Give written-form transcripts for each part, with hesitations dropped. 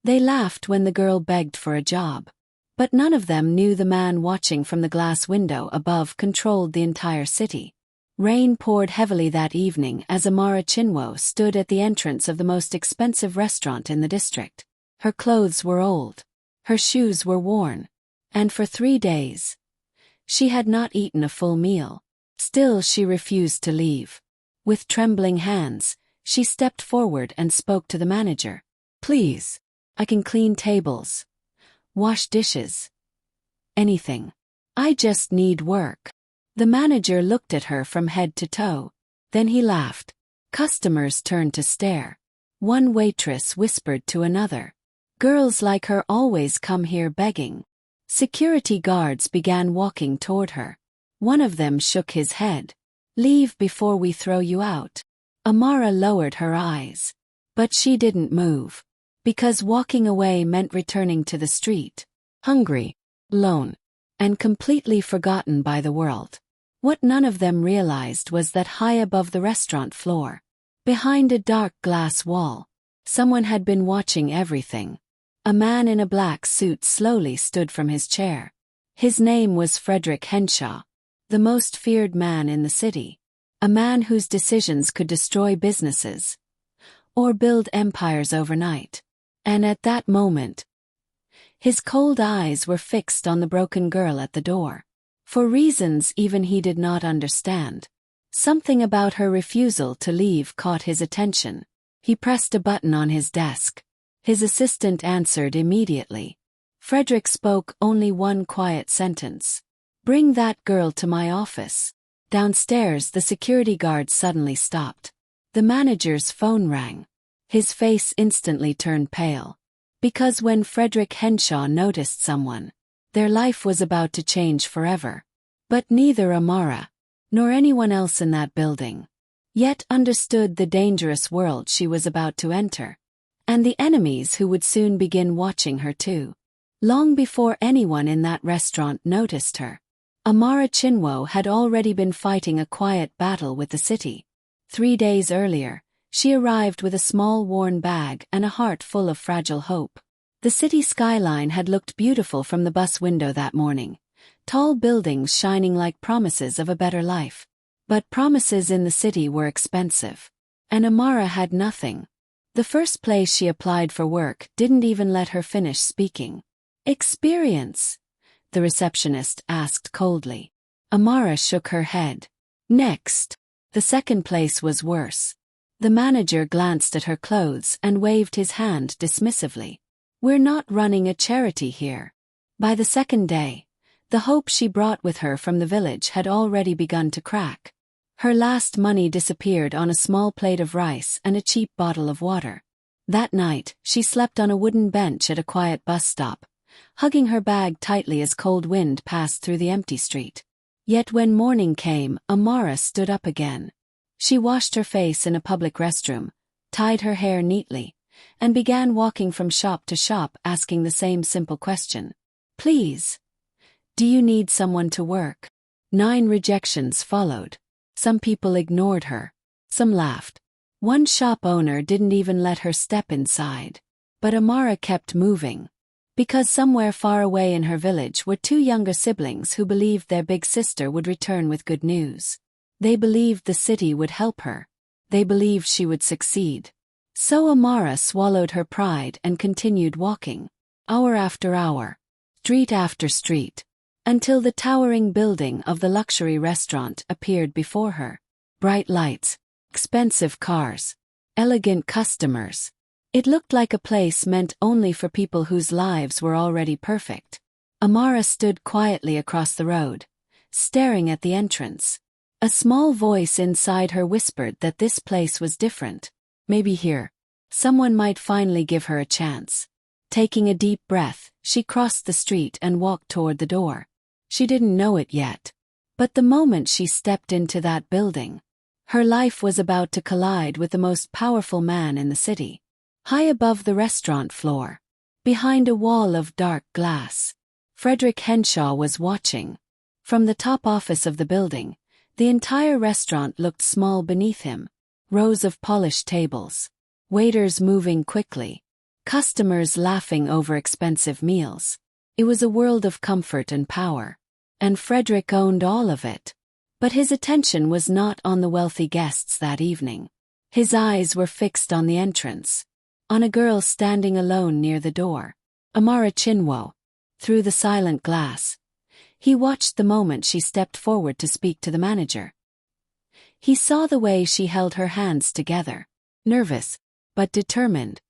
They laughed when the girl begged for a job. But none of them knew the man watching from the glass window above controlled the entire city. Rain poured heavily that evening as Amara Chinwo stood at the entrance of the most expensive restaurant in the district. Her clothes were old. Her shoes were worn. And for 3 days, she had not eaten a full meal. Still she refused to leave. With trembling hands, she stepped forward and spoke to the manager. "Please, I can clean tables, wash dishes, anything. I just need work." The manager looked at her from head to toe. Then he laughed. Customers turned to stare. One waitress whispered to another, "Girls like her always come here begging." Security guards began walking toward her. One of them shook his head. "Leave before we throw you out." Amara lowered her eyes. But she didn't move. Because walking away meant returning to the street. Hungry, alone, and completely forgotten by the world. What none of them realized was that high above the restaurant floor, behind a dark glass wall, someone had been watching everything. A man in a black suit slowly stood from his chair. His name was Fredrick Henshaw, the most feared man in the city. A man whose decisions could destroy businesses or build empires overnight. And at that moment, his cold eyes were fixed on the broken girl at the door. For reasons even he did not understand, something about her refusal to leave caught his attention. He pressed a button on his desk. His assistant answered immediately. Fredrick spoke only one quiet sentence. "Bring that girl to my office." Downstairs, the security guard suddenly stopped. The manager's phone rang. His face instantly turned pale. Because when Fredrick Henshaw noticed someone, their life was about to change forever. But neither Amara, nor anyone else in that building, yet understood the dangerous world she was about to enter. And the enemies who would soon begin watching her too. Long before anyone in that restaurant noticed her, Amara Chinwo had already been fighting a quiet battle with the city. 3 days earlier, she arrived with a small worn bag and a heart full of fragile hope. The city skyline had looked beautiful from the bus window that morning, tall buildings shining like promises of a better life. But promises in the city were expensive. And Amara had nothing. The first place she applied for work didn't even let her finish speaking. "Experience?" the receptionist asked coldly. Amara shook her head. "Next." The second place was worse. The manager glanced at her clothes and waved his hand dismissively. "We're not running a charity here." By the second day, the hope she brought with her from the village had already begun to crack. Her last money disappeared on a small plate of rice and a cheap bottle of water. That night, she slept on a wooden bench at a quiet bus stop, hugging her bag tightly as cold wind passed through the empty street. Yet when morning came, Amara stood up again. She washed her face in a public restroom, tied her hair neatly, and began walking from shop to shop asking the same simple question. "Please, do you need someone to work?" 9 rejections followed. Some people ignored her. Some laughed. One shop owner didn't even let her step inside. But Amara kept moving. Because somewhere far away in her village were 2 younger siblings who believed their big sister would return with good news. They believed the city would help her. They believed she would succeed. So Amara swallowed her pride and continued walking, hour after hour, street after street, until the towering building of the luxury restaurant appeared before her. Bright lights, expensive cars, elegant customers. It looked like a place meant only for people whose lives were already perfect. Amara stood quietly across the road, staring at the entrance. A small voice inside her whispered that this place was different. Maybe here, someone might finally give her a chance. Taking a deep breath, she crossed the street and walked toward the door. She didn't know it yet. But the moment she stepped into that building, her life was about to collide with the most powerful man in the city. High above the restaurant floor, behind a wall of dark glass, Fredrick Henshaw was watching. From the top office of the building, the entire restaurant looked small beneath him. Rows of polished tables, waiters moving quickly, customers laughing over expensive meals. It was a world of comfort and power. And Fredrick owned all of it. But his attention was not on the wealthy guests that evening. His eyes were fixed on the entrance. On a girl standing alone near the door. Amara Chinwo. Through the silent glass. He watched the moment she stepped forward to speak to the manager. He saw the way she held her hands together. Nervous, but determined.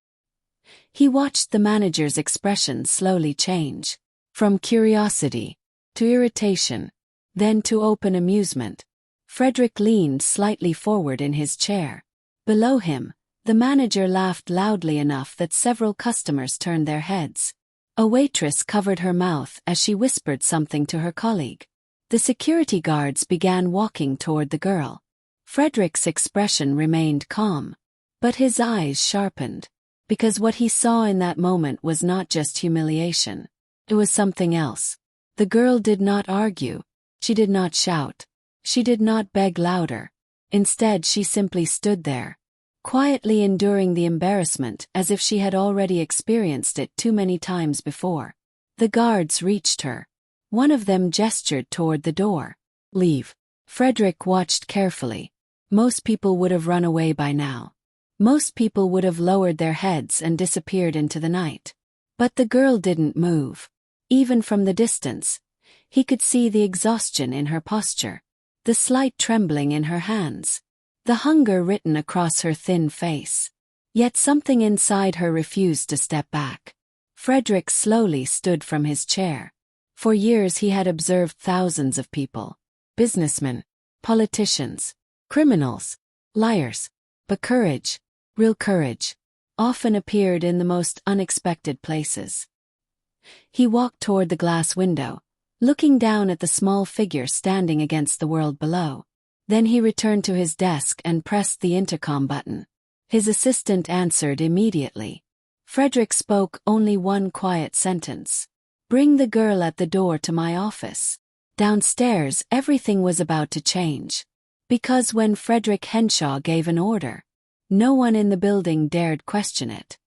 He watched the manager's expression slowly change. From curiosity to irritation, then to open amusement. Fredrick leaned slightly forward in his chair. Below him, the manager laughed loudly enough that several customers turned their heads. A waitress covered her mouth as she whispered something to her colleague. The security guards began walking toward the girl. Fredrick's expression remained calm, but his eyes sharpened, because what he saw in that moment was not just humiliation. It was something else. The girl did not argue. She did not shout. She did not beg louder. Instead, she simply stood there, quietly enduring the embarrassment as if she had already experienced it too many times before. The guards reached her. One of them gestured toward the door. Leave. Fredrick watched carefully. Most people would have run away by now. Most people would have lowered their heads and disappeared into the night. But the girl didn't move. Even from the distance, he could see the exhaustion in her posture, the slight trembling in her hands, the hunger written across her thin face. Yet something inside her refused to step back. Fredrick slowly stood from his chair. For years he had observed thousands of people. Businessmen, politicians, criminals, liars. But courage, real courage, often appeared in the most unexpected places. He walked toward the glass window, looking down at the small figure standing against the world below. Then he returned to his desk and pressed the intercom button. His assistant answered immediately. Fredrick spoke only one quiet sentence. Bring the girl at the door to my office. Downstairs, everything was about to change. Because when Fredrick Henshaw gave an order, no one in the building dared question it.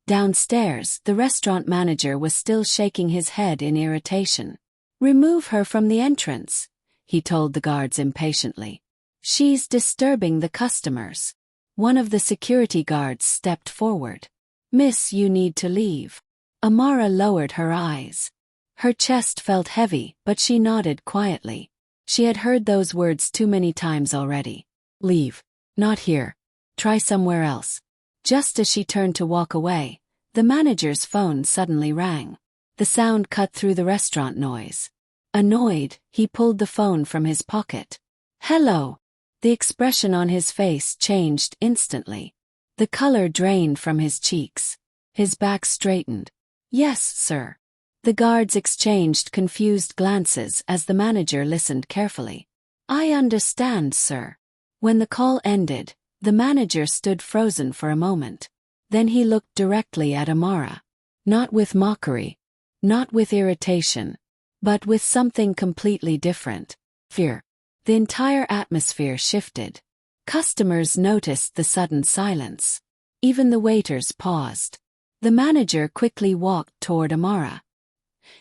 Downstairs, the restaurant manager was still shaking his head in irritation. Remove her from the entrance, he told the guards impatiently. She's disturbing the customers. One of the security guards stepped forward. Miss, you need to leave. Amara lowered her eyes. Her chest felt heavy, but she nodded quietly. She had heard those words too many times already. Leave. Not here. Try somewhere else. Just as she turned to walk away, the manager's phone suddenly rang. The sound cut through the restaurant noise. Annoyed, he pulled the phone from his pocket. Hello. The expression on his face changed instantly. The color drained from his cheeks. His back straightened. Yes, sir. The guards exchanged confused glances as the manager listened carefully. I understand, sir. When the call ended, the manager stood frozen for a moment. Then he looked directly at Amara. Not with mockery, not with irritation, but with something completely different. Fear. The entire atmosphere shifted. Customers noticed the sudden silence. Even the waiters paused. The manager quickly walked toward Amara.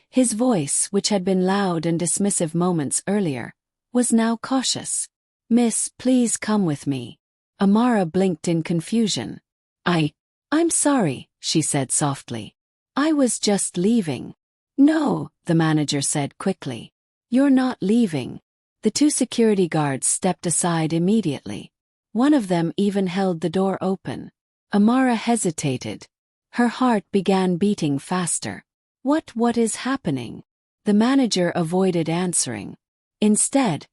His voice, which had been loud and dismissive moments earlier, was now cautious. Miss, please come with me. Amara blinked in confusion. I'm sorry, she said softly. I was just leaving. No, the manager said quickly. You're not leaving. The two security guards stepped aside immediately. One of them even held the door open. Amara hesitated. Her heart began beating faster. What is happening? The manager avoided answering. Instead,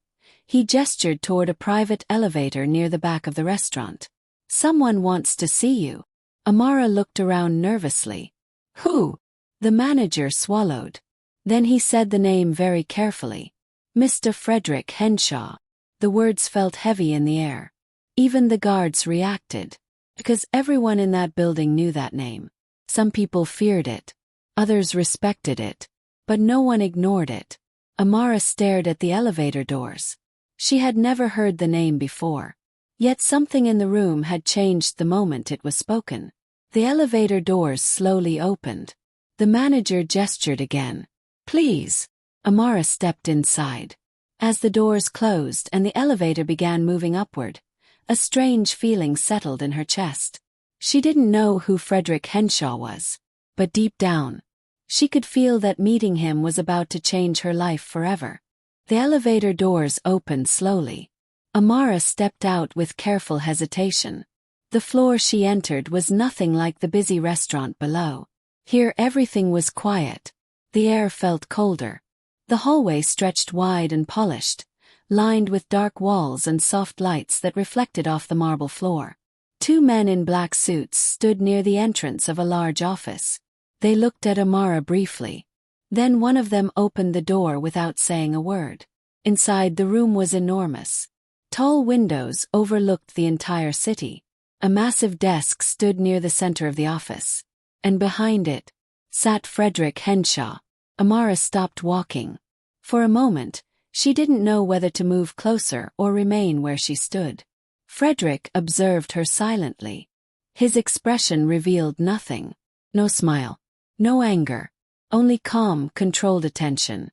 he gestured toward a private elevator near the back of the restaurant. Someone wants to see you. Amara looked around nervously. Who? The manager swallowed. Then he said the name very carefully. Mr. Fredrick Henshaw. The words felt heavy in the air. Even the guards reacted. Because everyone in that building knew that name. Some people feared it. Others respected it. But no one ignored it. Amara stared at the elevator doors. She had never heard the name before. Yet something in the room had changed the moment it was spoken. The elevator doors slowly opened. The manager gestured again. "Please." Amara stepped inside. As the doors closed and the elevator began moving upward, a strange feeling settled in her chest. She didn't know who Fredrick Henshaw was, but deep down, she could feel that meeting him was about to change her life forever. The elevator doors opened slowly. Amara stepped out with careful hesitation. The floor she entered was nothing like the busy restaurant below. Here everything was quiet. The air felt colder. The hallway stretched wide and polished, lined with dark walls and soft lights that reflected off the marble floor. Two men in black suits stood near the entrance of a large office. They looked at Amara briefly. Then one of them opened the door without saying a word. Inside, the room was enormous. Tall windows overlooked the entire city. A massive desk stood near the center of the office. And behind it sat Fredrick Henshaw. Amara stopped walking. For a moment, she didn't know whether to move closer or remain where she stood. Fredrick observed her silently. His expression revealed nothing. No smile. No anger. Only calm, controlled attention.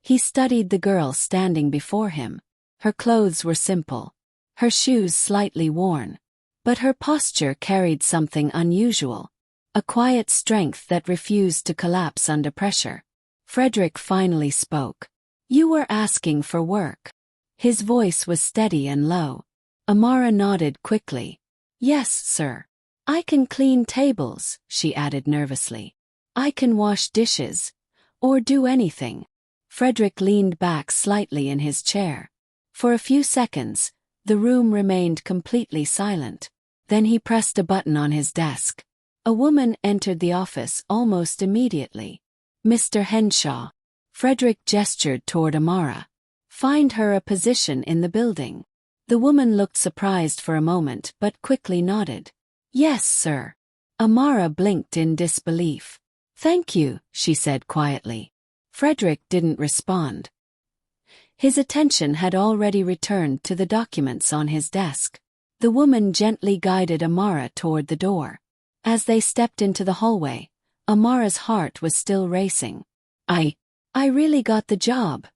He studied the girl standing before him. Her clothes were simple. Her shoes slightly worn. But her posture carried something unusual. A quiet strength that refused to collapse under pressure. Fredrick finally spoke. "You were asking for work." His voice was steady and low. Amara nodded quickly. "Yes, sir. I can clean tables," she added nervously. "I can wash dishes. Or do anything." Fredrick leaned back slightly in his chair. For a few seconds, the room remained completely silent. Then he pressed a button on his desk. A woman entered the office almost immediately. "Mr. Henshaw." Fredrick gestured toward Amara. "Find her a position in the building." The woman looked surprised for a moment but quickly nodded. "Yes, sir." Amara blinked in disbelief. "Thank you," she said quietly. Fredrick didn't respond. His attention had already returned to the documents on his desk. The woman gently guided Amara toward the door. As they stepped into the hallway, Amara's heart was still racing. I really got the job?"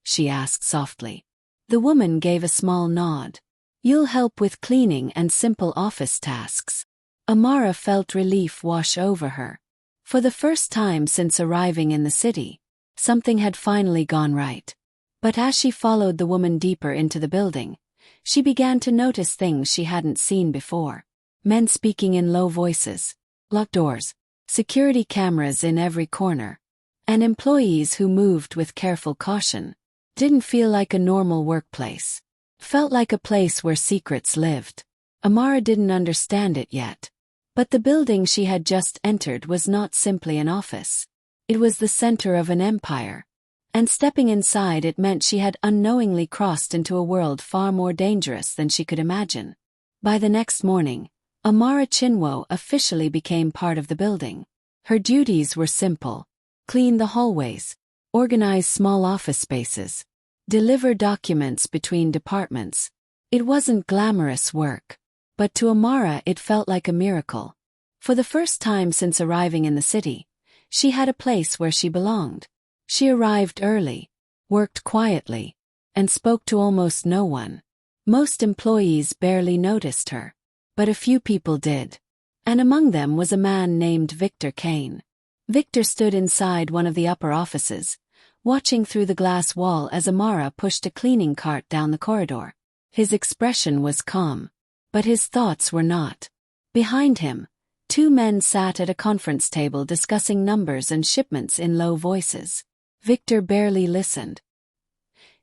she asked softly. The woman gave a small nod. "You'll help with cleaning and simple office tasks." Amara felt relief wash over her. For the first time since arriving in the city, something had finally gone right. But as she followed the woman deeper into the building, she began to notice things she hadn't seen before. Men speaking in low voices, locked doors, security cameras in every corner, and employees who moved with careful caution. Didn't feel like a normal workplace. Felt like a place where secrets lived. Amara didn't understand it yet. But the building she had just entered was not simply an office. It was the center of an empire. And stepping inside it meant she had unknowingly crossed into a world far more dangerous than she could imagine. By the next morning, Amara Chinwo officially became part of the building. Her duties were simple. Clean the hallways, organize small office spaces, deliver documents between departments. It wasn't glamorous work, but to Amara it felt like a miracle. For the first time since arriving in the city, she had a place where she belonged. She arrived early, worked quietly, and spoke to almost no one. Most employees barely noticed her, but a few people did. And among them was a man named Victor Kane. Victor stood inside one of the upper offices, watching through the glass wall as Amara pushed a cleaning cart down the corridor. His expression was calm, but his thoughts were not. Behind him, two men sat at a conference table discussing numbers and shipments in low voices. Victor barely listened.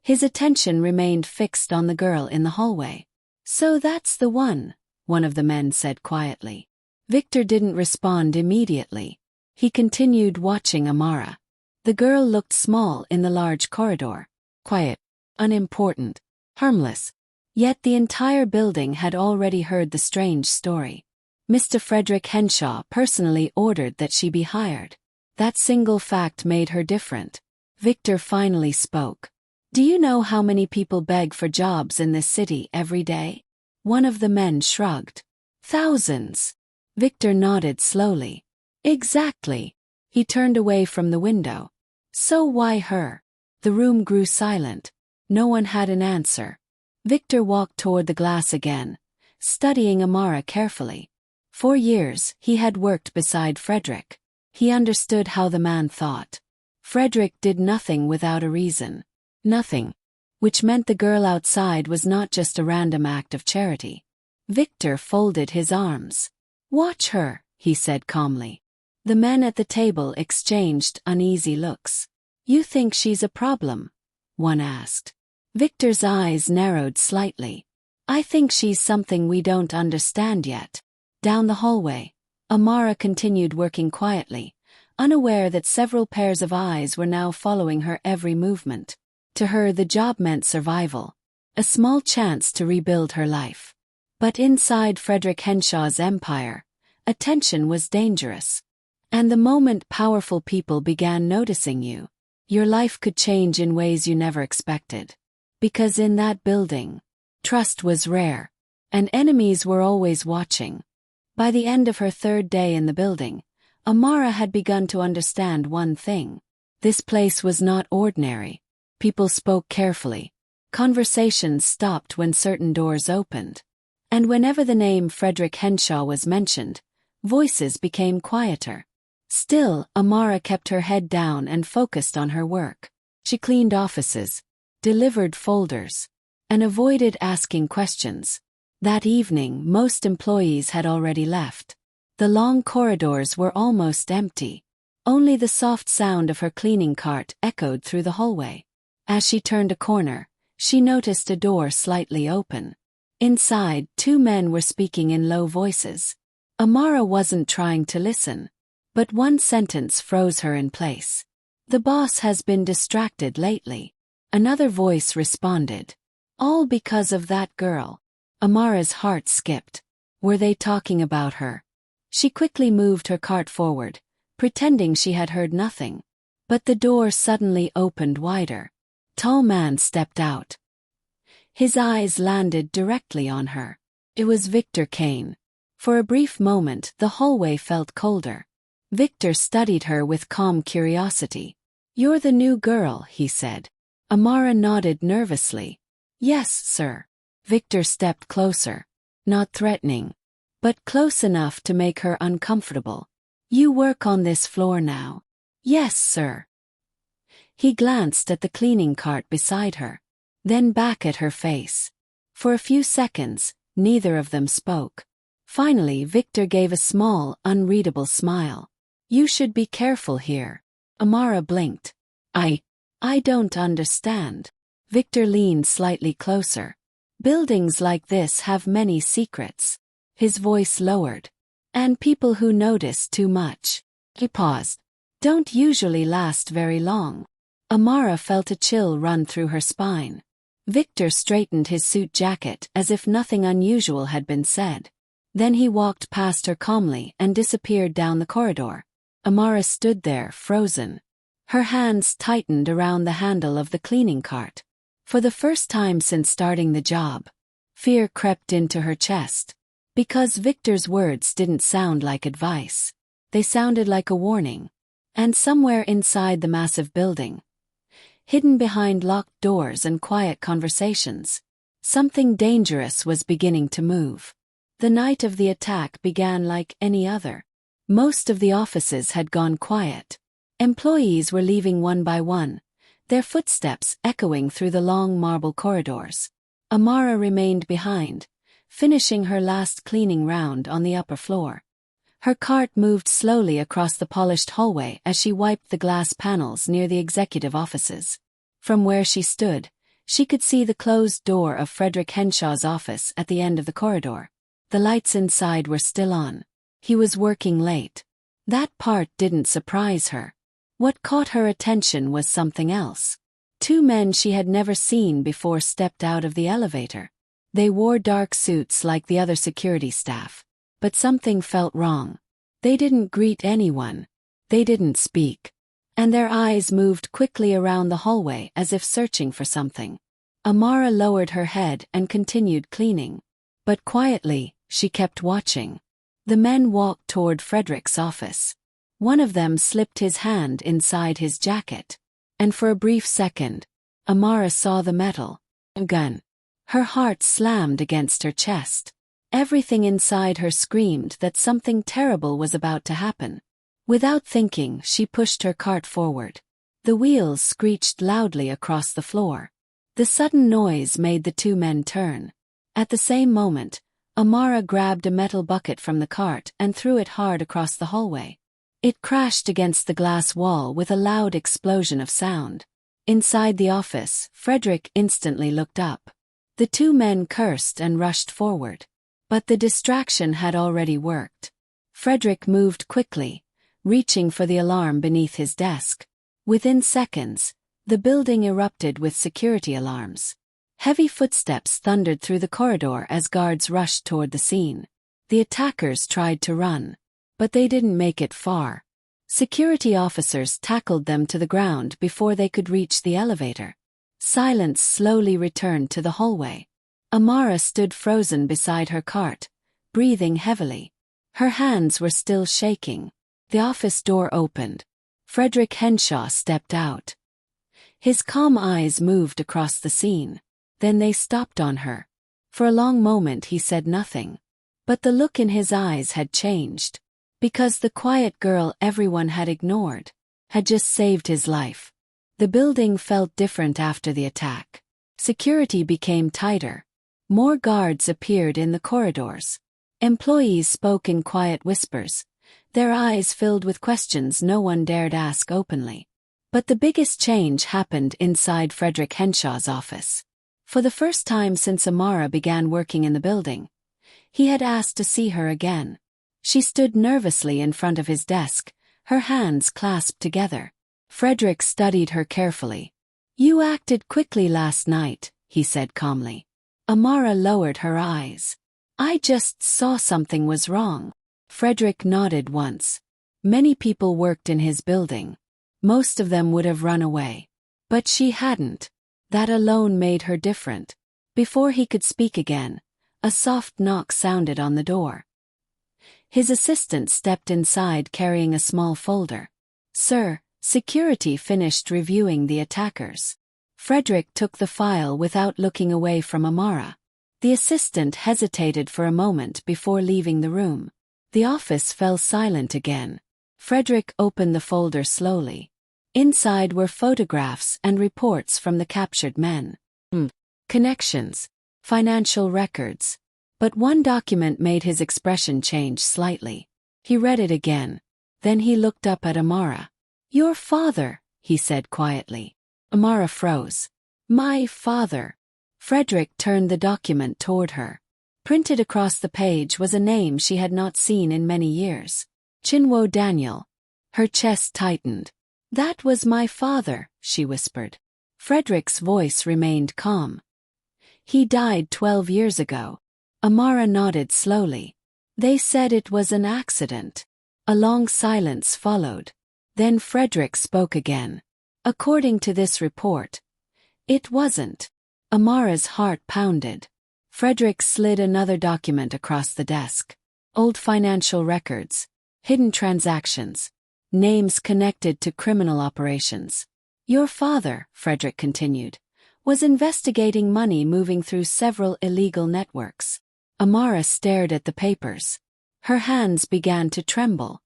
His attention remained fixed on the girl in the hallway. "So that's the one of the men said quietly. Victor didn't respond immediately. He continued watching Amara. The girl looked small in the large corridor. Quiet, unimportant, harmless. Yet the entire building had already heard the strange story. Mr. Fredrick Henshaw personally ordered that she be hired. That single fact made her different. Victor finally spoke. "Do you know how many people beg for jobs in this city every day?" One of the men shrugged. "Thousands." Victor nodded slowly. Exactly. He turned away from the window. So why her? The room grew silent. No one had an answer. Victor walked toward the glass again, studying Amara carefully. For years, he had worked beside Fredrick. He understood how the man thought. Fredrick did nothing without a reason. Nothing. Which meant the girl outside was not just a random act of charity. Victor folded his arms. Watch her, he said calmly. The men at the table exchanged uneasy looks. You think she's a problem? One asked. Victor's eyes narrowed slightly. I think she's something we don't understand yet. Down the hallway, Amara continued working quietly, unaware that several pairs of eyes were now following her every movement. To her, the job meant survival, a small chance to rebuild her life. But inside Fredrick Henshaw's empire, attention was dangerous. And the moment powerful people began noticing you, your life could change in ways you never expected. Because in that building, trust was rare, and enemies were always watching. By the end of her third day in the building, Amara had begun to understand one thing. This place was not ordinary. People spoke carefully. Conversations stopped when certain doors opened. And whenever the name Fredrick Henshaw was mentioned, voices became quieter. Still, Amara kept her head down and focused on her work. She cleaned offices, delivered folders, and avoided asking questions. That evening, most employees had already left. The long corridors were almost empty. Only the soft sound of her cleaning cart echoed through the hallway. As she turned a corner, she noticed a door slightly open. Inside, two men were speaking in low voices. Amara wasn't trying to listen, but one sentence froze her in place. The boss has been distracted lately. Another voice responded. All because of that girl. Amara's heart skipped. Were they talking about her? She quickly moved her cart forward, pretending she had heard nothing. But the door suddenly opened wider. Tall man stepped out. His eyes landed directly on her. It was Victor Kane. For a brief moment, the hallway felt colder. Victor studied her with calm curiosity. You're the new girl, he said. Amara nodded nervously. Yes, sir. Victor stepped closer. Not threatening, but close enough to make her uncomfortable. You work on this floor now? Yes, sir. He glanced at the cleaning cart beside her, then back at her face. For a few seconds, neither of them spoke. Finally, Victor gave a small, unreadable smile. You should be careful here. Amara blinked. I don't understand. Victor leaned slightly closer. Buildings like this have many secrets. His voice lowered. And people who notice too much. He paused. Don't usually last very long. Amara felt a chill run through her spine. Victor straightened his suit jacket as if nothing unusual had been said. Then he walked past her calmly and disappeared down the corridor. Amara stood there, frozen. Her hands tightened around the handle of the cleaning cart. For the first time since starting the job, fear crept into her chest. Because Victor's words didn't sound like advice. They sounded like a warning. And somewhere inside the massive building, hidden behind locked doors and quiet conversations, something dangerous was beginning to move. The night of the attack began like any other. Most of the offices had gone quiet. Employees were leaving one by one, their footsteps echoing through the long marble corridors. Amara remained behind, finishing her last cleaning round on the upper floor. Her cart moved slowly across the polished hallway as she wiped the glass panels near the executive offices. From where she stood, she could see the closed door of Fredrick Henshaw's office at the end of the corridor. The lights inside were still on. He was working late. That part didn't surprise her. What caught her attention was something else. Two men she had never seen before stepped out of the elevator. They wore dark suits like the other security staff. But something felt wrong. They didn't greet anyone. They didn't speak. And their eyes moved quickly around the hallway as if searching for something. Amara lowered her head and continued cleaning. But quietly, she kept watching. The men walked toward Fredrick's office. One of them slipped his hand inside his jacket. And for a brief second, Amara saw the metal gun. Her heart slammed against her chest. Everything inside her screamed that something terrible was about to happen. Without thinking, she pushed her cart forward. The wheels screeched loudly across the floor. The sudden noise made the two men turn. At the same moment, Amara grabbed a metal bucket from the cart and threw it hard across the hallway. It crashed against the glass wall with a loud explosion of sound. Inside the office, Fredrick instantly looked up. The two men cursed and rushed forward. But the distraction had already worked. Fredrick moved quickly, reaching for the alarm beneath his desk. Within seconds, the building erupted with security alarms. Heavy footsteps thundered through the corridor as guards rushed toward the scene. The attackers tried to run, but they didn't make it far. Security officers tackled them to the ground before they could reach the elevator. Silence slowly returned to the hallway. Amara stood frozen beside her cart, breathing heavily. Her hands were still shaking. The office door opened. Fredrick Henshaw stepped out. His calm eyes moved across the scene. Then they stopped on her. For a long moment he said nothing. But the look in his eyes had changed. Because the quiet girl everyone had ignored had just saved his life. The building felt different after the attack. Security became tighter. More guards appeared in the corridors. Employees spoke in quiet whispers, their eyes filled with questions no one dared ask openly. But the biggest change happened inside Fredrick Henshaw's office. For the first time since Amara began working in the building, he had asked to see her again. She stood nervously in front of his desk, her hands clasped together. Fredrick studied her carefully. "You acted quickly last night," he said calmly. Amara lowered her eyes. "I just saw something was wrong." Fredrick nodded once. Many people worked in his building. Most of them would have run away. But she hadn't. That alone made her different. Before he could speak again, a soft knock sounded on the door. His assistant stepped inside carrying a small folder. "Sir, security finished reviewing the attackers." Fredrick took the file without looking away from Amara. The assistant hesitated for a moment before leaving the room. The office fell silent again. Fredrick opened the folder slowly. Inside were photographs and reports from the captured men. Connections, financial records. But one document made his expression change slightly. He read it again. Then he looked up at Amara. "Your father," he said quietly. Amara froze. "My father." Fredrick turned the document toward her. Printed across the page was a name she had not seen in many years. Chinwo Daniel. Her chest tightened. "That was my father," she whispered. Fredrick's voice remained calm. "He died 12 years ago." Amara nodded slowly. "They said it was an accident." A long silence followed. Then Fredrick spoke again. "According to this report, it wasn't." Amara's heart pounded. Fredrick slid another document across the desk. Old financial records, hidden transactions, names connected to criminal operations. "Your father," Fredrick continued, "was investigating money moving through several illegal networks." Amara stared at the papers. Her hands began to tremble.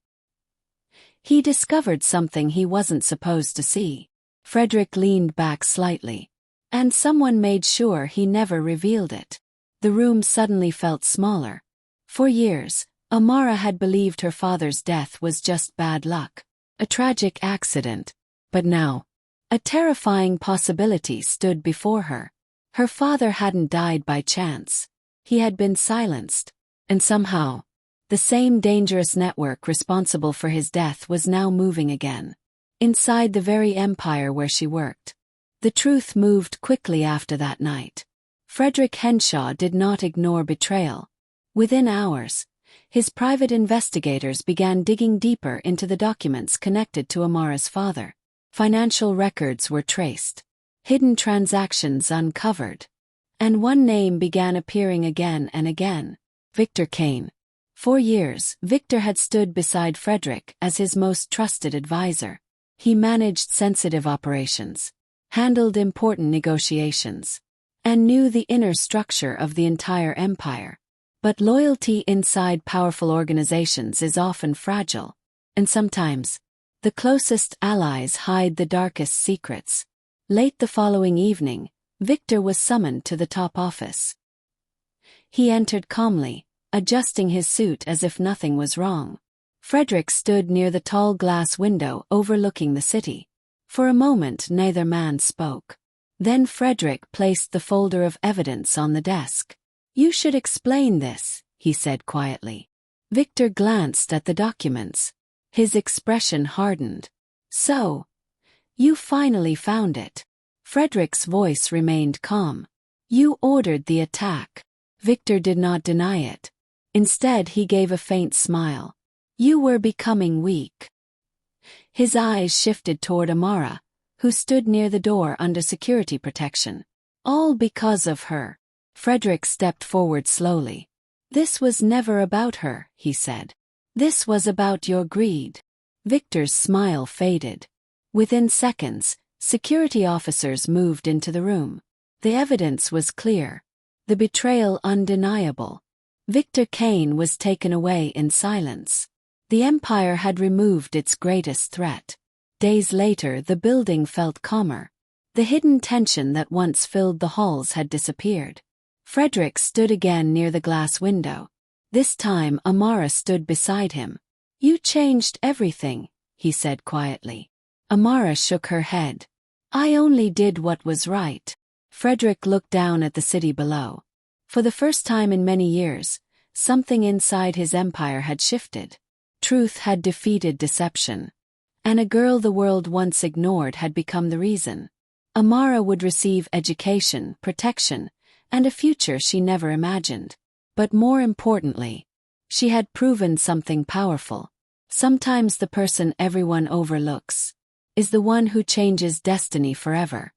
"He discovered something he wasn't supposed to see." Fredrick leaned back slightly. "And someone made sure he never revealed it." The room suddenly felt smaller. For years, Amara had believed her father's death was just bad luck, a tragic accident. But now, a terrifying possibility stood before her. Her father hadn't died by chance. He had been silenced. And somehow, the same dangerous network responsible for his death was now moving again. Inside the very empire where she worked. The truth moved quickly after that night. Fredrick Henshaw did not ignore betrayal. Within hours, his private investigators began digging deeper into the documents connected to Amara's father. Financial records were traced. Hidden transactions uncovered. And one name began appearing again and again. Victor Kane. For years, Victor had stood beside Fredrick as his most trusted advisor. He managed sensitive operations, handled important negotiations, and knew the inner structure of the entire empire. But loyalty inside powerful organizations is often fragile, and sometimes, the closest allies hide the darkest secrets. Late the following evening, Victor was summoned to the top office. He entered calmly, adjusting his suit as if nothing was wrong. Fredrick stood near the tall glass window overlooking the city. For a moment neither man spoke. Then Fredrick placed the folder of evidence on the desk. "You should explain this," he said quietly. Victor glanced at the documents. His expression hardened. "So, you finally found it." Fredrick's voice remained calm. "You ordered the attack." Victor did not deny it. Instead he gave a faint smile. "You were becoming weak." His eyes shifted toward Amara, who stood near the door under security protection. "All because of her." Fredrick stepped forward slowly. "This was never about her," he said. "This was about your greed." Victor's smile faded. Within seconds, security officers moved into the room. The evidence was clear. The betrayal undeniable. Victor Kane was taken away in silence. The empire had removed its greatest threat. Days later the building felt calmer. The hidden tension that once filled the halls had disappeared. Fredrick stood again near the glass window. This time Amara stood beside him. "You changed everything," he said quietly. Amara shook her head. "I only did what was right." Fredrick looked down at the city below. For the first time in many years, something inside his empire had shifted. Truth had defeated deception. And a girl the world once ignored had become the reason. Amara would receive education, protection, and a future she never imagined. But more importantly, she had proven something powerful. Sometimes the person everyone overlooks is the one who changes destiny forever.